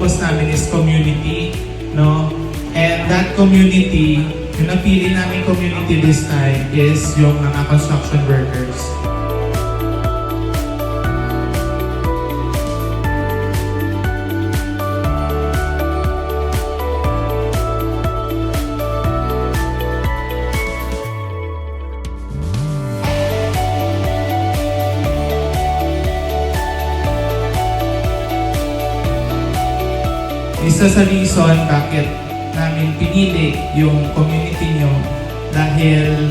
Focus namin is community, no? And that community, yung napili namin community this time is yung mga construction workers. Isa sa reason bakit namin pinili yung community nyo dahil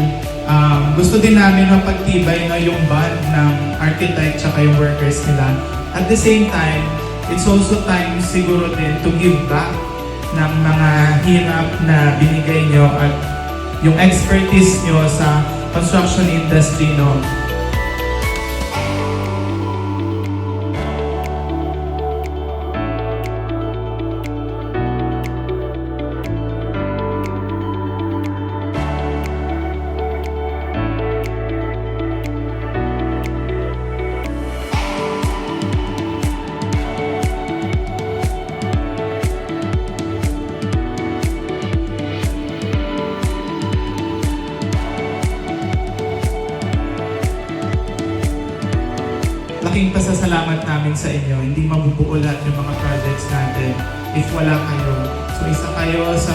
gusto din namin mapagtibay na yung bond ng architect tsaka yung workers nila. At the same time, it's also time siguro din to give back ng mga hirap na binigay nyo at yung expertise nyo sa construction industry, no? Laking pasasalamat namin sa inyo. Hindi mabubuo lahat yung mga projects natin if wala kayo. So isa kayo sa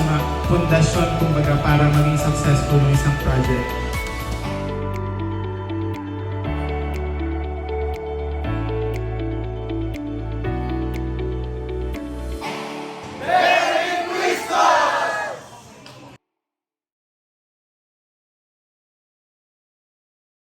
pundasyon kumbaga para maging successful yung isang project.